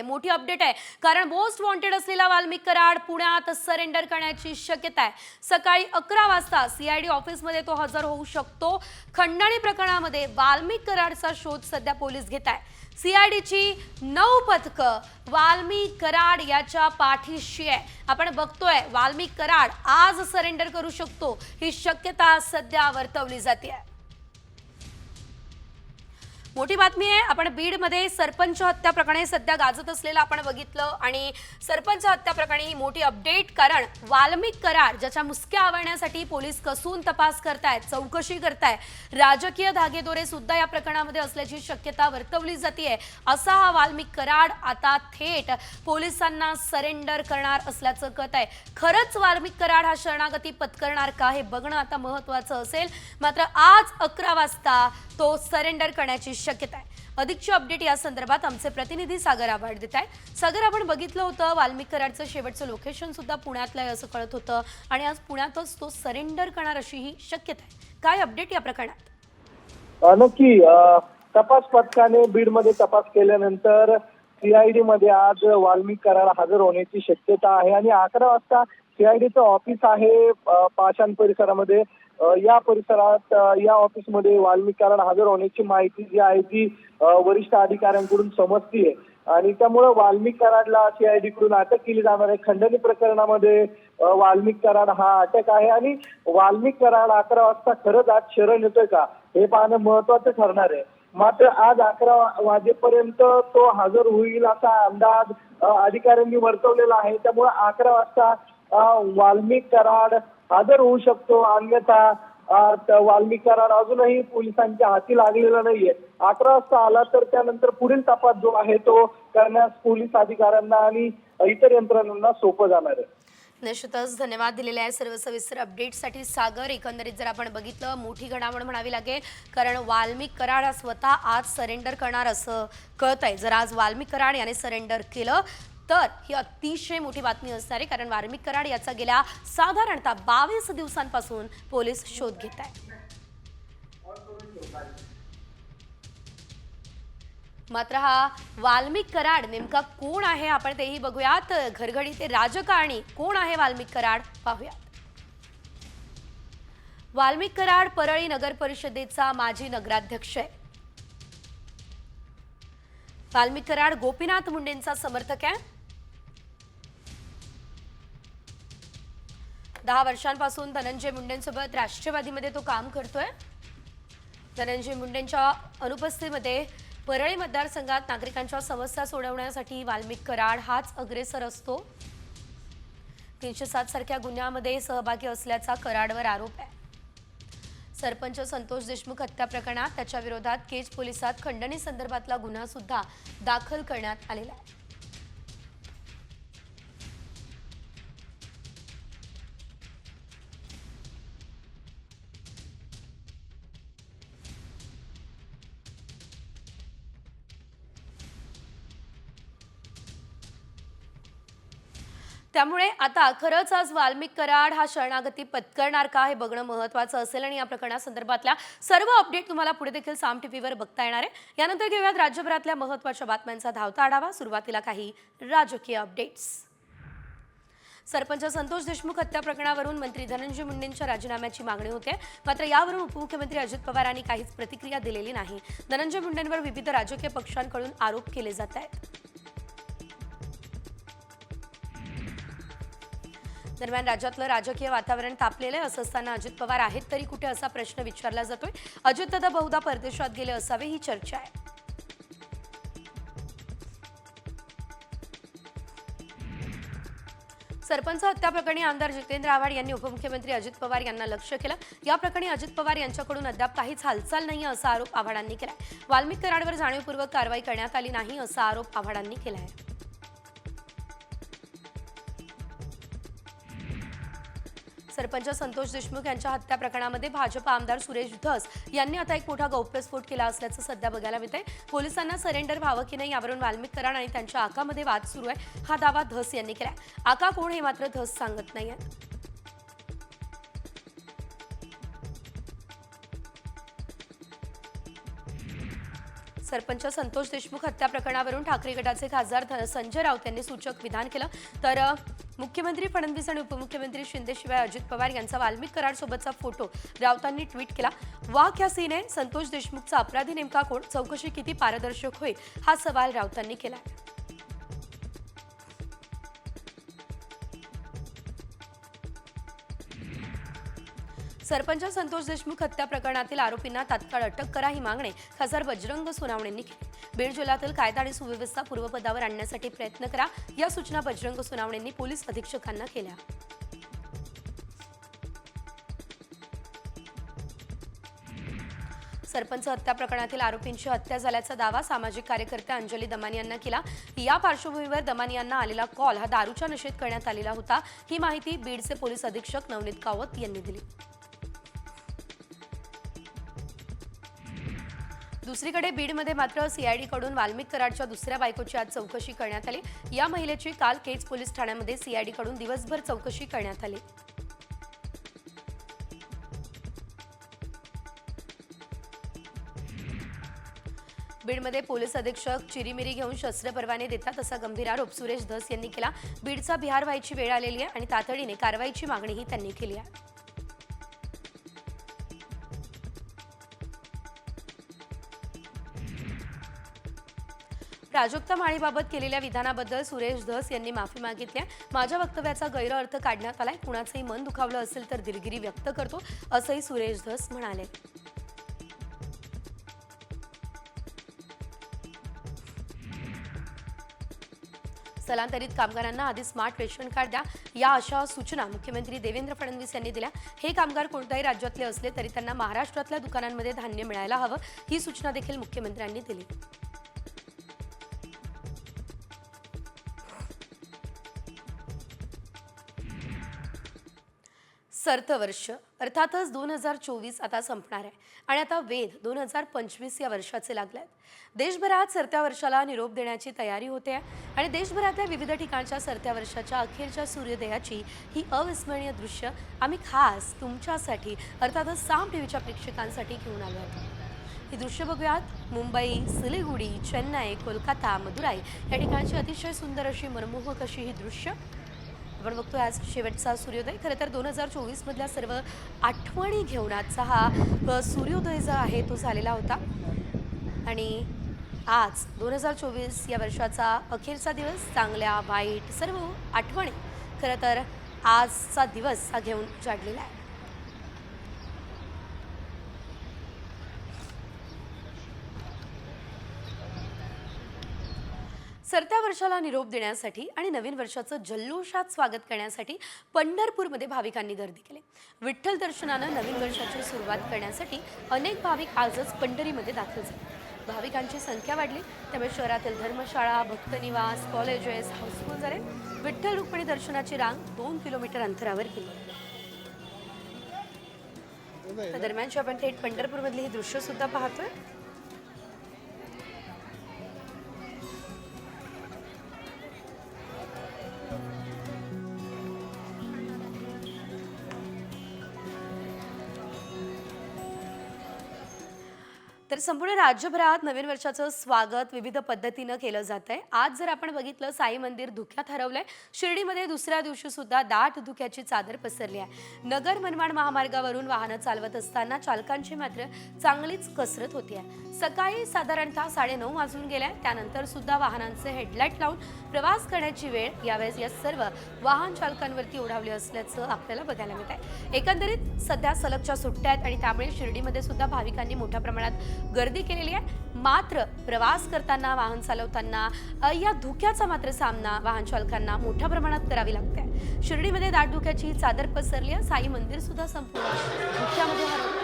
मोठी अपडेट आहे कारण मोस्ट वॉन्टेड असलेला वाल्मिक कराड पुण्यात सरेंडर करण्याची शक्यता आहे। सकाळी 11 वाजता सीआयडी ऑफिसमध्ये तो हजर होऊ शकतो। खंडणी प्रकरणामध्ये वाल्मिक कराडचा शोध सध्या पोलीस घेत आहे। सीआयडीची 9 पथकं वाल्मिक कराड याच्या पाठीशी आहे। आपण बघतोय वाल्मिक कराड आज सरेंडर करू शकतो ही शक्यता सध्या वर्तवली जाते आहे। मोठी बातमी आहे। आपण बीडमध्ये सरपंच हत्या प्रकरणी सध्या गाजत असलेला आपण बघितलं आणि सरपंच हत्या प्रकरणी मोठी अपडेट कारण वाल्मिक कराड ज्याच्या मुसक्या आवळण्यासाठी पोलीस कसून तपास करतायत, चौकशी करतायत, राजकीय धागेदोरे सुद्धा या प्रकरणामध्ये असल्याची शक्यता वर्तवली जाते। असा हा वाल्मिक कराड आता थेट पोलिसांना सरेंडर करणार असल्याचं कळत आहे। खरंच वाल्मिक कराड हा शरणागती पत्करणार का हे बघणं आता महत्त्वाचं असेल। मात्र आज 11 वाजता तो सरेंडर करण्याची शक्यता आहे। अधिकची अपडेट या संदर्भात आमचे प्रतिनिधी सागर आव्हाड देत आहेत। सागर, आपण बघितलं होतं वाल्मिक कराडचं शेवटचं लोकेशन सुद्धा पुण्यातलं आहे असं कळत होतं आणि आज पुण्यातच तो सरेंडर करणार अशी ही शक्यता आहे। काय अपडेट या प्रकरणात? नक्की तपास पथकाने बीडमध्ये तपास केल्यानंतर सीआयडी मध्ये आज वाल्मिक कराड हजर होण्याची शक्यता आहे आणि 11 वाजता सीआयडीचं ऑफिस आहे पाषाण परिसरामध्ये। या परिसरात या ऑफिसमध्ये वाल्मिक कराड हजर होण्याची माहिती जी आहे ती वरिष्ठ अधिकाऱ्यांकडून समजतीये आणि त्यामुळे वाल्मिक कराडला सीआयडी कडून अटक केली जाणार आहे। खंडणी प्रकरणामध्ये वाल्मिक कराड हा अटक आहे आणि वाल्मिक कराड 11 वाजता खरंच आज शरण येतोय का हे पाहणं महत्वाचं ठरणार आहे। मात्र आज 11 वाजेपर्यंत तो हजर होईल असा अंदाज अधिकाऱ्यांनी वर्तवलेला आहे। त्यामुळे 11 वाजता वाल्मिक कराड हजर होऊ शकतो, अन्यथा वाल्मिक कराड अजूनही पोलिसांच्या हाती लागलेला नाहीये। 11 वाजता आला तर त्यानंतर पुढील तपास जो आहे तो करण्यास पोलीस अधिकाऱ्यांना आणि इतर यंत्रणांना सोपं जाणार आहे। निश्चितच धन्यवाद दिलेले आहे सर्व सविस्तर अपडेटसाठी सागर। एकंदरीत जर आपण बघितलं मोठी घडामोड म्हणावी लागेल कारण वाल्मिक कराड हा स्वतः आज सरेंडर करणार असं कळत आहे। जर आज वाल्मिक कराड याने सरेंडर केलं तर ही अतिशय मोठी बातमी असणार आहे कारण वाल्मिक कराड याचा गेल्या साधारणतः 22 दिवसांपासून पोलीस शोध घेत आहेत। मात्र हा वाल्मिक कराड नेमका कोण आहे आपण तेही बघूयात। घरघडी ते राजकारणी कोण आहे वाल्मिक कराड पाहूयात। वाल्मिक कराड परळी नगर परिषदेचा माजी नगराध्यक्ष आहे। वाल्मिक कराड गोपीनाथ मुंडेंचा समर्थक आहे। 10 वर्षांपासून धनंजय मुंडेंसोबत राष्ट्रवादीमध्ये तो काम करतोय। धनंजय मुंडेंच्या अनुपस्थितीमध्ये परळी मतदारसंघात नागरिकांच्या समस्या सोडवण्यासाठी वाल्मिक कराड हाच अग्रेसर असतो। 307 सारख्या गुन्ह्यामध्ये सहभागी असल्याचा कराडवर आरोप आहे। सरपंच संतोष देशमुख हत्या प्रकरणात त्याच्या विरोधात केज पोलिसात खंडणी संदर्भातला गुन्हा सुद्धा दाखल करण्यात आलेला आहे। त्यामुळे आता खरंच आज वाल्मिक कराड हा शरणागती पत्करणार का हे बघणं महत्त्वाचं असेल आणि या प्रकरणासंदर्भातल्या सर्व अपडेट तुम्हाला पुढे देखील साम टीव्हीवर बघता येणार आहे। यानंतर घेऊयात राज्यभरातल्या महत्त्वाच्या बातम्यांचा धावता आढावा। सुरुवातीला काही राजकीय अपडेट्स। सरपंच संतोष देशमुख हत्या प्रकरणावरून मंत्री धनंजय मुंडेंच्या राजीनाम्याची मागणी होते। मात्र यावरून उपमुख्यमंत्री अजित पवार यांनी काहीच प्रतिक्रिया दिलेली नाही। धनंजय मुंडेंवर विविध राजकीय पक्षांकडून आरोप केले जात आहेत। दरम्यान राज्यातलं राजकीय वातावरण तापलेलं आहे। असं असताना अजित पवार आहेत तरी कुठे असा प्रश्न विचारला जातोय। अजितदादा बहुधा परदेशात गेले असावे ही चर्चा आहे। सरपंच हत्या प्रकरणी आमदार जितेंद्र आव्हाड यांनी उपमुख्यमंत्री अजित पवार यांना लक्ष्य केलं। या प्रकरणी अजित पवार यांच्याकडून अद्याप काहीच हालचाल नाही असा आरोप आव्हाडांनी केलाय। वाल्मिक कराडवर जाणीवपूर्वक कारवाई करण्यात आली नाही असा आरोप आव्हाडांनी केला आहे। सरपंच संतोष देशमुख यांच्या हत्या प्रकरणामध्ये भाजप आमदार सुरेश धस यांनी आता एक मोठा गौप्यस्फोट केला असल्याचं सध्या बघायला मिळतंय। पोलिसांना सरेंडर व्हावं की नाही यावरून वाल्मिक कराड आणि त्यांच्या आकामध्ये वाद सुरू आहे। हा दावा धस यांनी केलाय। आका कोण हे मात्र धस सांगत नाहीये। सरपंच संतोष देशमुख हत्या प्रकरणावरून ठाकरे गटाचे खासदार संजय राऊत यांनी सूचक विधान केलं. तर मुख्यमंत्री फडणवीस आणि उपमुख्यमंत्री शिंदेशिवाय अजित पवार यांचा वाल्मिक कराडसोबतचा फोटो राऊतांनी ट्विट केला. वाक या सीने संतोष देशमुखचा अपराधी नेमका कोण, चौकशी किती पारदर्शक होईल, हा सवाल राऊतांनी केला. सरपंच संतोष देशमुख हत्या प्रकरणातील आरोपींना तात्काळ अटक करा ही मागणी खासदार बजरंग सोनावणेंनी केली. बीड जिल्ह्यातील कायदा आणि सुव्यवस्था पूर्वपदावर आणण्यासाठी प्रयत्न करा, या सूचना बजरंग सोनावणेंनी पोलीस अधीक्षकांना केल्या. सरपंच हत्या प्रकरणातील आरोपींची हत्या झाल्याचा दावा सामाजिक कार्यकर्त्या अंजली दमानी यांना केला. या पार्श्वभूमीवर दमानी यांना आलेला कॉल हा दारूच्या नशेत करण्यात आलेला होता. ही माहिती बीडचे पोलीस अधीक्षक नवनीत कावत यांनी दिली. दुसरीकडे बीडमध्ये मात्र सीआयडीकडून वाल्मिक कराडच्या दुसऱ्या बायकोची आज चौकशी करण्यात आली. या महिलेची काल केज पोलीस ठाण्यामध्ये सीआयडीकडून दिवसभर चौकशी करण्यात आली. बीडमध्ये पोलीस अधीक्षक चिरीमिरी घेऊन शस्त्र परवाने देतात असा गंभीर आरोप सुरेश धस यांनी केला. बीडचा बिहार व्हायची वेळ आलेली आहे आणि तातडीने कारवाईची मागणीही त्यांनी केली आहे. प्राजक्ता माळीबाबत केलेल्या विधानाबद्दल सुरेश धस यांनी माफी मागितली आहे. माझ्या वक्तव्याचा गैरअर्थ काढण्यात आलाय, कुणाचंही मन दुखावलं असेल तर दिलगिरी व्यक्त करतो, असंही सुरेश धस म्हणाले. स्थलांतरित कामगारांना आधी स्मार्ट रेशन कार्ड द्या, या अशा सूचना मुख्यमंत्री देवेंद्र फडणवीस यांनी दिल्या. हे कामगार कोणत्याही राज्यातले असले तरी त्यांना महाराष्ट्रातल्या दुकानांमध्ये धान्य मिळायला हवं, ही सूचना देखील मुख्यमंत्र्यांनी दिली. सरतं वर्ष अर्थातच 2024 आता संपणार आहे आणि आता वेध 2025 या वर्षाचे लागले आहेत. देशभरात सरत्या वर्षाला निरोप देण्याची तयारी होते आहे आणि देशभरातल्या विविध ठिकाणच्या सरत्या वर्षाच्या अखेरच्या सूर्योदयाची ही अविस्मरणीय दृश्य आम्ही खास तुमच्यासाठी अर्थातच साम टीव्हीच्या प्रेक्षकांसाठी घेऊन आलो आहोत. ही दृश्य बघूयात. मुंबई, सिलिगुडी, चेन्नई, कोलकाता, मदुराई या ठिकाणची अतिशय सुंदर अशी मनमोहक अशी ही दृश्य आपण बघतोय. आज शेवटचा सूर्योदय. खरं तर 2024 मधल्या सर्व आठवणी घेऊन आजचा हा सूर्योदय जो आहे तो झालेला होता आणि आज 2024 या वर्षाचा अखेरचा दिवस, चांगल्या वाईट सर्व आठवणी खरं तर आजचा दिवस हा घेऊन जाडलेला आहे. सरत्या वर्षाला निरोप देण्यासाठी आणि नवीन वर्षाचं जल्लोषात स्वागत करण्यासाठी पंढरपूरमध्ये भाविकांनी गर्दी केली. विठ्ठल दर्शनानं नवीन वर्षाची सुरुवात करण्यासाठी अनेक भाविक आजच पंढरीमध्ये दाखल झाले. भाविकांची संख्या वाढली, त्यामुळे शहरातील धर्मशाळा, भक्तनिवास, कॉलेजेस हाऊसफुल झाले. विठ्ठल रुक्मिणी दर्शनाची रांग 2 किलोमीटर अंतरावर गेली. दरम्यानची आपण थेट पंढरपूरमधली ही दृश्य सुद्धा पाहतोय. तर संपूर्ण राज्यभरात नवीन वर्षाचं स्वागत विविध पद्धतीनं केलं जात आहे. आज जर आपण बघितलं, साई मंदिर धुक्यात हरवलंय. शिर्डीमध्ये दुसऱ्या दिवशी सुद्धा दाट धुक्याची चादर पसरली आहे. नगर मनमाड महामार्गावरून वाहनं चालवत असताना चालकांची मात्र चांगलीच कसरत होती आहे. सकाळी साधारणतः 9:30 वाजून गेल्या, त्यानंतर सुद्धा वाहनांचे हेडलाईट लावून प्रवास करण्याची वेळ यावेळेस या सर्व वाहन चालकांवरती ओढावली असल्याचं आपल्याला बघायला मिळत आहे. एकंदरीत सध्या सलगच्या सुट्ट्या आहेत आणि त्यामुळे शिर्डीमध्ये सुद्धा भाविकांनी मोठ्या प्रमाणात गर्दी केलेली आहे. मात्र प्रवास करताना, वाहन चालवताना या धुक्याचा मात्र सामना वाहन चालकांना मोठ्या प्रमाणात करावी लागते. शिर्डीमध्ये दाट धुक्याची चादर पसरली आहे. साई मंदिर सुद्धा संपूर्ण धुक्यामध्ये हरवलं.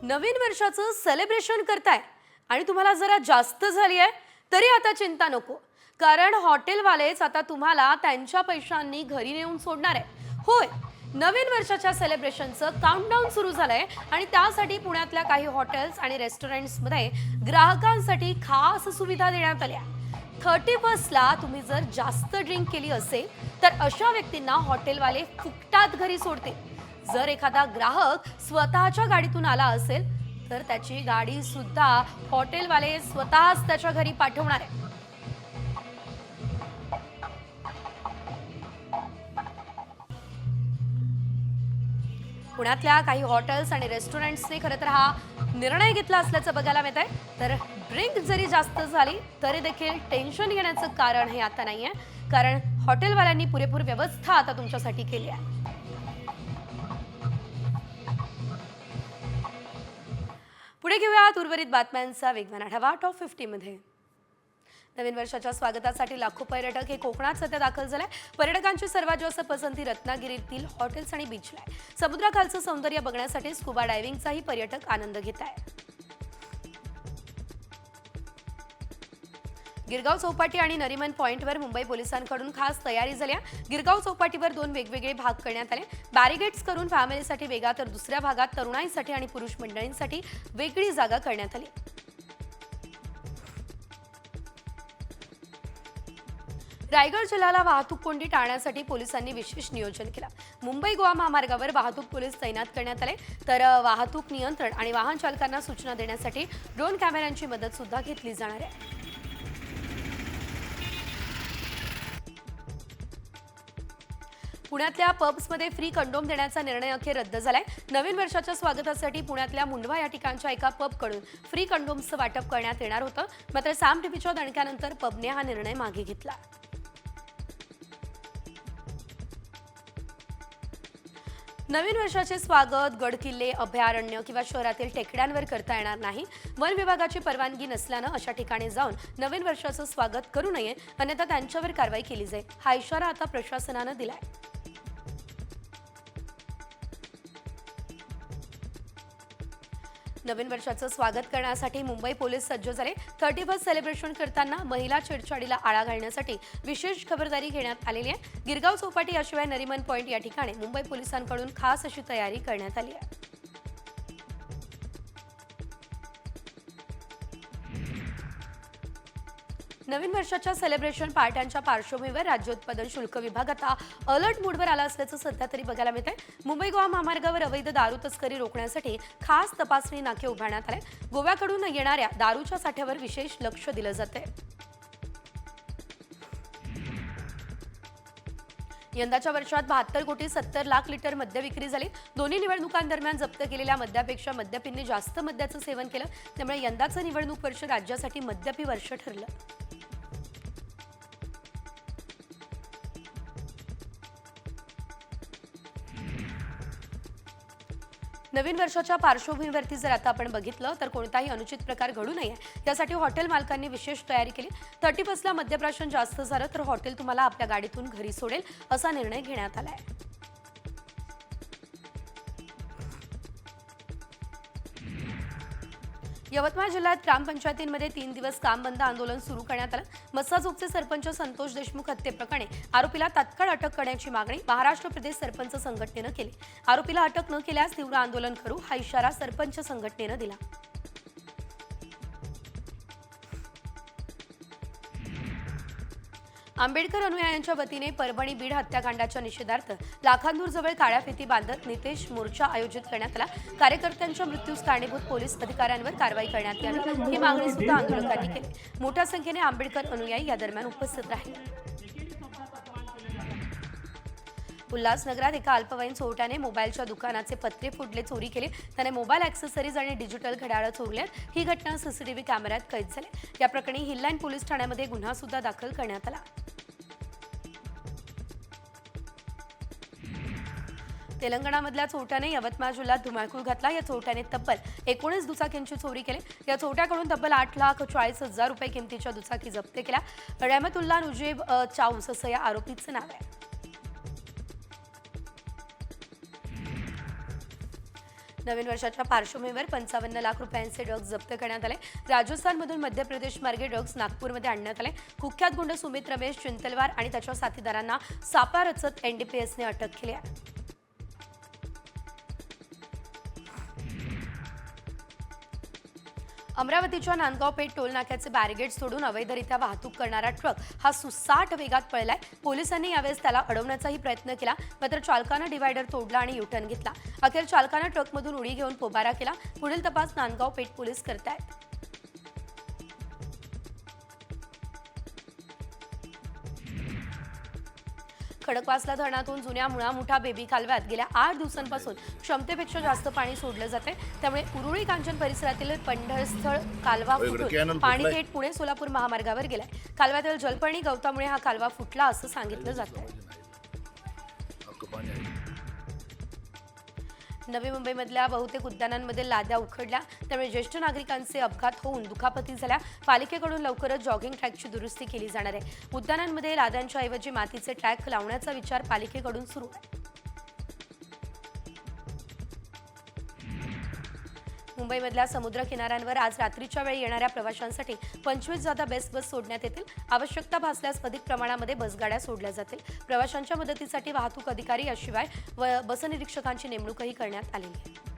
नवीन वर्षाचं सेलिब्रेशन करताय आणि तुम्हाला जरा जास्त झाली आहे तरी आता चिंता नको, कारण हॉटेलवालेच आता तुम्हाला त्यांच्या पैशांनी घरी नेऊन सोडणार आहे. होय, नवीन वर्षाच्या सेलिब्रेशनचं काउंटडाऊन सुरू झालंय आणि त्यासाठी पुण्यातल्या काही हॉटेल्स आणि रेस्टॉरंट्समध्ये ग्राहकांसाठी खास सुविधा देण्यात आल्या. 31ला तुम्ही जर जास्त ड्रिंक केली असेल तर अशा व्यक्तींना हॉटेलवाले फुकटात घरी सोडतील। जर एखादा ग्राहक स्वतःच्या गाडीतून आला असेल तर त्याची गाडी सुद्धा हॉटेलवाले स्वतःच त्याच्या घरी पाठवणार आहे। पुण्यातल्या काही हॉटेल्स आणि रेस्टॉरंट्सने खरं तर हा निर्णय घेतला असल्याचं बघायला मिळत आहे। तर ड्रिंक जरी जास्त झाली तरी देखील टेन्शन घेण्याचं कारण हे आता नाहीये, कारण हॉटेलवाल्यांनी पुरेपूर व्यवस्था आता तुमच्यासाठी केली आहे। पुढे घेऊयात उर्वरित बातम्यांचा वेगवान आढावा टॉप 50 मध्ये। नवीन वर्षाच्या स्वागतासाठी लाखो पर्यटक हे कोकणात सध्या दाखल झाले। पर्यटकांची सर्वात जास्त पसंती रत्नागिरीतील हॉटेल्स आणि बीचला आहे। समुद्राखालचं सौंदर्य बघण्यासाठी स्कुबा डायव्हिंगचाही पर्यटक आनंद घेत आहेत। गिरगाव चौपाटी आणि नरिमन पॉइंटवर मुंबई पोलिसांकडून खास तयारी झाली आहे। गिरगाव चौपाटीवर 2 वेगवेगळे भाग करण्यात आले। बॅरिगेट्स करून फॅमिलीसाठी वेगळा तर दुसऱ्या भागात तरुणाईसाठी आणि पुरुष मंडळींसाठी वेगळी जागा करण्यात आली। रायगड जिल्ह्याला वाहतूक कोंडी टाळण्यासाठी पोलिसांनी विशेष नियोजन केलं। मुंबई गोवा महामार्गावर वाहतूक पोलीस तैनात करण्यात आले, तर वाहतूक नियंत्रण आणि वाहन चालकांना सूचना देण्यासाठी ड्रोन कॅमेऱ्यांची मदत सुद्धा घेतली जाणार आहे। पुण्यातल्या पब्समध्ये फ्री कंडोम देण्याचा निर्णय अखेर रद्द झालाय। नवीन वर्षाच्या स्वागतासाठी पुण्यातल्या मुंडवा या ठिकाणच्या एका पबकडून फ्री कंडोम्सचं वाटप करण्यात येणार होतं, मात्र सॅम टीव्हीच्या दणक्यानंतर पबने हा निर्णय मागे घेतला। नवीन वर्षाचे स्वागत गडकिल्ले, अभयारण्य किंवा शहरातील टेकड्यांवर करता येणार नाही। वन विभागाची परवानगी नसल्यानं अशा ठिकाणी जाऊन नवीन वर्षाचं स्वागत करू नये, अन्यथा त्यांच्यावर कारवाई केली जाईल, हा इशारा आता प्रशासनानं दिलाय। नवीन वर्षाचं स्वागत करण्यासाठी मुंबई पोलीस सज्ज झाले। 31 सेलिब्रेशन करताना महिला छेडछाडीला आळा घालण्यासाठी विशेष खबरदारी घेण्यात आलेली आहे। गिरगाव चौपाटी याशिवाय नरिमन पॉइंट या ठिकाणी मुंबई पोलिसांकडून खास अशी तयारी करण्यात आली आहे। नवीन वर्षाच्या सेलिब्रेशन पार्ट्यांच्या पार्श्वभूमीवर राज्य उत्पादन शुल्क विभाग आता अलर्ट मोडवर आला असल्याचं सध्या तरी बघायला मिळत आहे। मुंबई गोवा महामार्गावर अवैध दारू तस्करी रोखण्यासाठी खास तपासणी नाके उभारण्यात आले। गोव्याकडून येणाऱ्या दारूच्या साठ्यावर विशेष लक्ष दिलं जाते। यंदाच्या वर्षात 72 कोटी 70 लाख लिटर मद्य विक्री झाली। दोन्ही निवडणुकांदरम्यान जप्त केलेल्या मद्यापेक्षा मद्यपींनी जास्त मद्याचं सेवन केलं, त्यामुळे यंदाचं निवडणूक वर्ष राज्यासाठी मद्यपी वर्ष ठरलं। नवीन वर्षाच्या पार्श्वभूमीवरती जर आता आपण बघितलं तर कोणताही अनुचित प्रकार घडू नये यासाठी हॉटेल मालकांनी विशेष तयारी केली। 31ला मद्यप्राशन जास्त झालं तर हॉटेल तुम्हाला आपल्या गाडीतून घरी सोडेल असा निर्णय घेण्यात आलाय। यवतमाळ जिल्ह्यात ग्रामपंचायतींमध्ये 3 दिवस काम बंद आंदोलन सुरू करण्यात आलं। मस्साजोगचे सरपंच संतोष देशमुख हत्येप्रकरणी आरोपीला तात्काळ अटक करण्याची मागणी महाराष्ट्र प्रदेश सरपंच संघटनेनं केली। आरोपीला अटक न केल्यास तीव्र आंदोलन करू हा इशारा सरपंच संघटनेनं दिला। आंबेडकर अनुयायांच्या वतीने परभणी बीड हत्याकांडाच्या निषेधार्थ लाखांदूर जवळ काळ्या फिती बांधत नितेश मोर्चा आयोजित करण्यात आला। कार्यकर्त्यांच्या मृत्यूस कारणीभूत पोलीस अधिकाऱ्यांवर कारवाई करण्यात यावी ही मागणी सुद्धा आंदोलकांनी केली। मोठ्या संख्येने आंबेडकर अनुयायी या दरम्यान उपस्थित राहिले। उल्हासनगरात एका अल्पवयीन चोरट्याने मोबाईलच्या दुकानाचे पत्रे फोडले, चोरी केली। त्याने मोबाईल ॲक्सेसरीज आणि डिजिटल घड्याळं चोरल्यात। ही घटना सीसीटीव्ही कॅमेऱ्यात कैद झाली। या प्रकरणी हिललाईन पोलीस ठाण्यामध्ये गुन्हा सुद्धा दाखल करण्यात आला। तेलंगणामधल्या चोरट्याने यवतमाळ जिल्ह्यात धुमाकूळ घातला। या चोरट्याने तब्बल 19 दुचाकींची चोरी केली। या चोरट्याकडून तब्बल 8,40,000 रुपये किमतीच्या दुचाकी जप्त केल्या। रहमतुल्ला नुजेब चाऊस असं या आरोपीचं नाव आहे। नवीन वर्षाच्या पार्श्वभूमीवर 55 लाख रुपयांचे ड्रग्ज जप्त करण्यात आले। राजस्थानमधून मध्य प्रदेश मार्गे ड्रग्ज नागपूरमध्ये आणण्यात आले। कुख्यात गुंड सुमित रमेश चिंतलवार आणि त्याच्या साथीदारांना सापळा रचत एनडीपीएसने अटक केली आहे। अमरावतीच्या नांदगाव पेठ टोलनाक्याचे बॅरिगेड्स तोडून अवैधरित्या वाहतूक करणारा ट्रक हा सुसाट वेगात पळलाय. पोलिसांनी यावेळेस त्याला अडवण्याचाही प्रयत्न केला, मात्र चालकानं डिवायडर तोडला आणि युटर्न घेतला. अखेर चालकानं ट्रकमधून उडी घेऊन पोबारा केला. पुढील तपास नांदगाव पेठ पोलीस करतायत. खडकवासला धरणातून जुन्या मुळामुठा बेबी कालव्यात गेल्या 8 दिवसांपासून क्षमतेपेक्षा जास्त पाणी सोडलं जाते. त्यामुळे उरुळी कांचन परिसरातील पंढरस्थळ कालवा फुटून पाणी थेट पुणे सोलापूर महामार्गावर गेलाय. कालव्यातील जलपर्णी गवतामुळे हा कालवा फुटला असं सांगितलं जातंय. नवी मुंबईमधल्या बहुतेक उद्यानांमध्ये लाद्या उखडल्या, त्यामुळे ज्येष्ठ नागरिकांचे अपघात होऊन दुखापती झाल्या. पालिकेकडून लवकरच जॉगिंग ट्रॅकची दुरुस्ती केली जाणार आहे. उद्यानांमध्ये लाद्यांच्या ऐवजी मातीचे ट्रॅक लावण्याचा विचार पालिकेकडून सुरू आहे. मुंबईमधल्या समुद्र किनाऱ्यांवर आज रात्रीच्या वेळी येणाऱ्या प्रवाशांसाठी 25 जादा बेस्ट बस सोडण्यात येतील. आवश्यकता भासल्यास अधिक प्रमाणामध्ये बसगाड्या सोडल्या जातील. प्रवाशांच्या मदतीसाठी वाहतूक अधिकारी याशिवाय बस निरीक्षकांची नेमणूकही करण्यात आलेली आहे.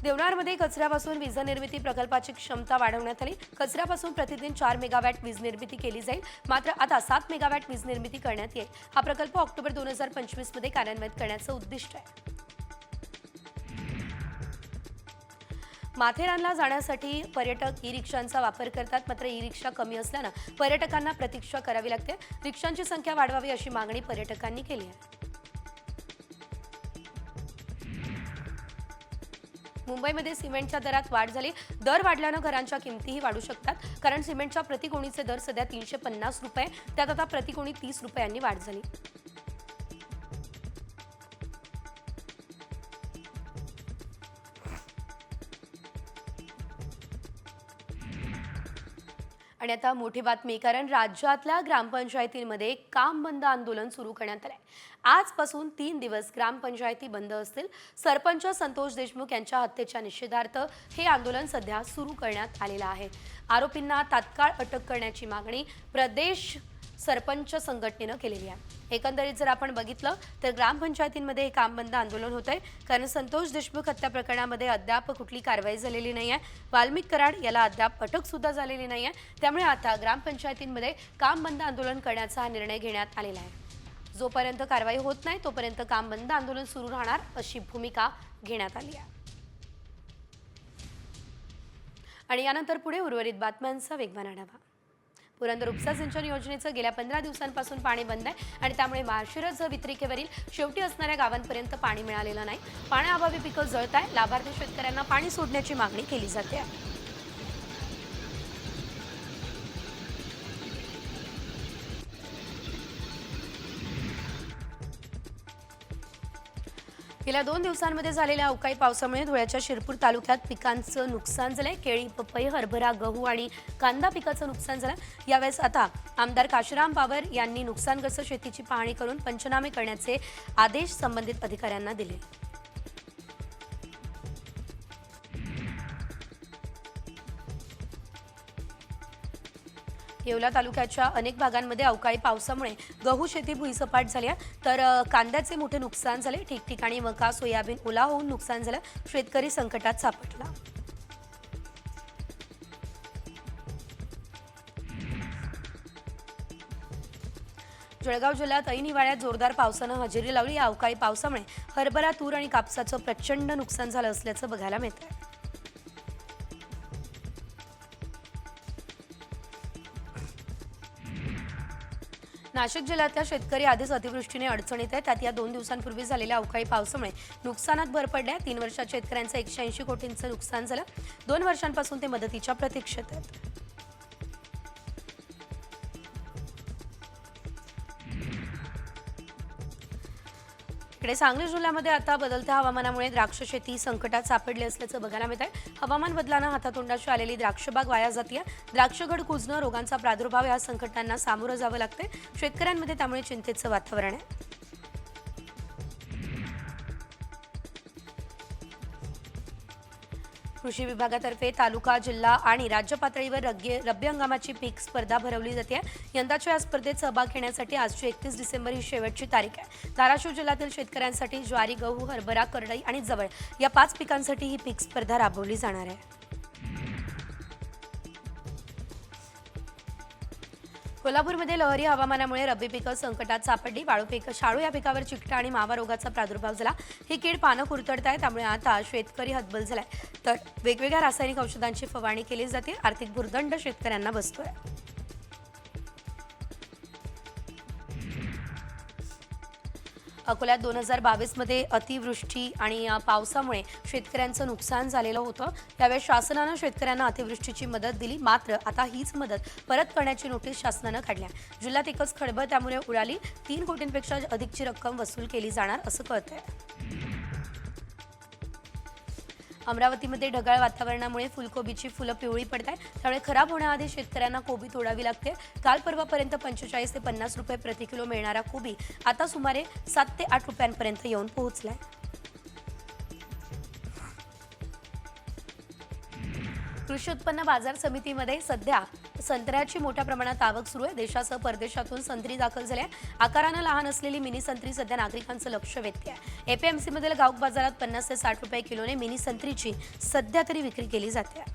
देवनारमध्ये कचऱ्यापासून वीज निर्मिती प्रकल्पाची क्षमता वाढवण्यात आली. कचऱ्यापासून प्रतिदिन 4 मेगावॅट वीज निर्मिती केली जाईल. मात्र आता 7 मेगावॅट वीज निर्मिती करण्यात येईल. हा प्रकल्प ऑक्टोबर 2025 मध्ये कार्यान्वित करण्याचं उद्दिष्ट आहे. माथेरानला जाण्यासाठी पर्यटक ई रिक्षांचा वापर करतात, मात्र ई रिक्षा कमी असल्यानं पर्यटकांना प्रतीक्षा करावी लागते. रिक्षांची संख्या वाढवावी अशी मागणी पर्यटकांनी केली आहे. मुंबईमध्ये सिमेंटच्या दरात वाढ झाली. दर वाढल्यानं घरांच्या किमतीही वाढू शकतात, कारण सिमेंटच्या प्रतिगोणीचे दर सध्या 350 रुपये, त्यात आता प्रतिगोणी 30 रुपयांनी वाढ झाली. आणि आता मोठी बातमी, कारण राज्यातल्या ग्रामपंचायतींमध्ये काम बंद आंदोलन सुरू करण्यात आलंय. आजपासून 3 दिवस ग्रामपंचायती बंद असतील. सरपंच संतोष देशमुख यांच्या हत्येच्या निषेधार्थ हे आंदोलन सध्या सुरू करण्यात आलेलं आहे. आरोपींना तात्काळ अटक करण्याची मागणी प्रदेश सरपंच संघटनेनं केलेली आहे. एकंदरीत जर आपण बघितलं तर ग्रामपंचायतींमध्ये हे काम बंद आंदोलन होत आहे, कारण संतोष देशमुख हत्या प्रकरणामध्ये अद्याप कुठली कारवाई झालेली नाही आहे. वाल्मिक कराड याला अद्याप अटक सुद्धा झालेली नाही आहे. त्यामुळे आता ग्रामपंचायतींमध्ये काम बंद आंदोलन करण्याचा हा निर्णय घेण्यात आलेला आहे. जोपर्यंत कारवाई होत नाही तोपर्यंत काम बंद आंदोलन सुरू राहणार अशी भूमिका घेण्यात आली आहे. आणि यानंतर पुढे उर्वरित बातम्यांचा वेगवान आढावा. पुरंदर उपसा सिंचन योजनेचं गेल्या 15 दिवसांपासून पाणी बंद आहे आणि त्यामुळे माळशिरस वितरिकेवरील शेवटी असणाऱ्या गावांपर्यंत पाणी मिळालेलं नाही. पाण्याअभावी पिकं जळत आहे. लाभार्थी शेतकऱ्यांना पाणी सोडण्याची मागणी केली जाते. गेल्या 2 दिवसांमध्ये झालेल्या अवकाळी पावसामुळे धुळ्याच्या शिरपूर तालुक्यात पिकांचं नुकसान झालंय. केळी, पपई, हरभरा, गहू आणि कांदा पिकाचं नुकसान झालं. यावेळेस आता आमदार काशीराम पावर यांनी नुकसानग्रस्त शेतीची पाहणी करून पंचनामे करण्याचे आदेश संबंधित अधिकाऱ्यांना दिले. येवला तालुक्याच्या अनेक भागांमध्ये अवकाळी पावसामुळे गहू शेती भुईसपाट झाली आहे, तर कांद्याचे मोठे नुकसान झाले. ठिकठिकाणी मका, सोयाबीन ओला होऊन नुकसान झालं. शेतकरी संकटात सापडला. जळगाव जिल्ह्यात ऐन हिवाळ्यात जोरदार पावसानं हजेरी लावली. या अवकाळी पावसामुळे हरभरा, तूर आणि कापसाचं प्रचंड नुकसान झालं असल्याचं बघायला मिळतंय. नाशिक जिल्ह्यातल्या शेतकरी आधीच अतिवृष्टीने अडचणीत आहे. त्यात या 2 दिवसांपूर्वी झालेल्या अवकाळी पावसामुळे नुकसानात भर पडल्या. 3 वर्षात शेतकऱ्यांचं 180 कोटींचं नुकसान झालं. 2 वर्षांपासून ते मदतीच्या प्रतीक्षेत आहेत. इकडे सांगली जिल्ह्यामध्ये आता बदलत्या हवामानामुळे द्राक्ष शेती संकटात सापडली असल्याचं बघायला मिळत आहे. हवामान बदलानं हातातोंडाशी आलेली द्राक्षबाग वाया जाते. द्राक्षघड कुजणं, रोगांचा प्रादुर्भाव या संकटांना सामोरं जावं लागतंय. शेतकऱ्यांमध्ये त्यामुळे चिंतेचं वातावरण आहे. कृषी विभागातर्फे तालुका, जिल्हा आणि राज्य पातळीवर रब्बी हंगामाची पीक स्पर्धा भरवली जाते. यंदाच्या या स्पर्धेत सहभाग घेण्यासाठी आजची 31 डिसेंबर ही शेवटची तारीख आहे. धाराशिव जिल्ह्यातील शेतकऱ्यांसाठी ज्वारी, गहू, हरभरा, करडई आणि जवळ या 5 पिकांसाठी ही पीक स्पर्धा राबवली जाणार आहे. कोल्हापूरमध्ये लहरी हवामानामुळे रब्बी पिकं संकटात सापडली. वाळू पीक शाळू या पिकावर चिकटा आणि मावा रोगाचा प्रादुर्भाव झाला. ही कीड पानं कुरतडत आहे, त्यामुळे आता शेतकरी हतबल झालाय. तर वेगवेगळ्या रासायनिक औषधांची फवारणी केली जाते. आर्थिक भुर्दंड शेतकऱ्यांना बसतोय. अकोल्यात 2022 मध्ये अतिवृष्टी आणि पावसामुळे शेतकऱ्यांचं नुकसान झालेलं होतं. त्यावेळेस शासनानं शेतकऱ्यांना अतिवृष्टीची मदत दिली. मात्र आता हीच मदत परत करण्याची नोटीस शासनानं काढली. जिल्ह्यात एकच खळबळ त्यामुळे उडाली. 3 कोटींपेक्षा अधिकची रक्कम वसूल केली जाणार असं कळतंय. अमरावतीमध्ये ढगाळ वातावरणामुळे फुलकोबीची फुलं पिवळी पडत आहेत. त्यामुळे खराब होण्याआधी शेतकऱ्यांना कोबी तोडावी लागते. काल परवापर्यंत 45 ते 50 रुपये प्रति किलो मिळणारा कोबी आता सुमारे 7 ते 8 रुपयांपर्यंत येऊन पोहोचलाय. कृषी उत्पन्न बाजार समितीमध्ये सध्या संत्र्याची मोठ्या प्रमाणात आवक सुरू आहे. देशासह परदेशातून संत्री दाखल झाल्या. आकारानं लहान असलेली मिनी संत्री सध्या नागरिकांचं लक्ष वेधते आहे. एपीएमसीमधील घाऊक बाजारात 50 ते 60 रुपये किलोने मिनी संत्रीची सध्या तरी विक्री केली जाते.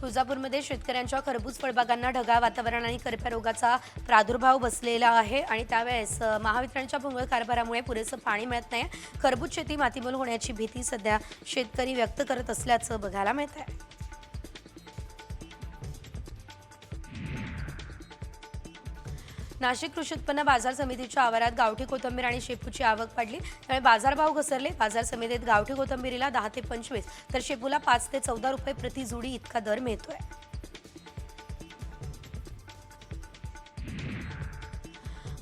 तुळजापूरमध्ये शेतकऱ्यांच्या खरबूज फळबागांना ढगाळ वातावरण आणि करप्या रोगाचा प्रादुर्भाव बसलेला आहे आणि त्यावेळेस महावितरणच्या भोंगळ कारभारामुळे पुरेसं पाणी मिळत नाही. खरबूज शेती मातीमोल होण्याची भीती सध्या शेतकरी व्यक्त करत असल्याचं बघायला मिळत आहे. नाशिक कृषी उत्पन्न बाजार समितीच्या आवारात गावठी कोथिंबीर आणि शेपूची आवक वाढली. त्यामुळे बाजारभाव घसरले. बाजार समितीत गावठी कोथिंबीरीला 10 ते 25 तर शेपूला 5 ते 14 रुपये प्रति जुडी इतका दर मिळतोय.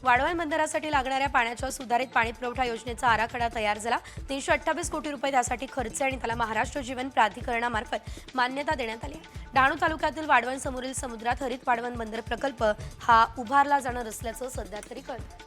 वाढवण बंदरासाठी लागणाऱ्या पाण्याच्या सुधारित पाणीपुरवठा योजनेचा आराखडा तयार झाला. 328 कोटी रुपये त्यासाठी खर्च आणि त्याला महाराष्ट्र जीवन प्राधिकरणामार्फत मान्यता देण्यात आली. डहाणू तालुक्यातील वाढवण समोरील समुद्रात हरित वाढवण बंदर प्रकल्प हा उभारला जाणार असल्याचं सध्या तरी कळतं.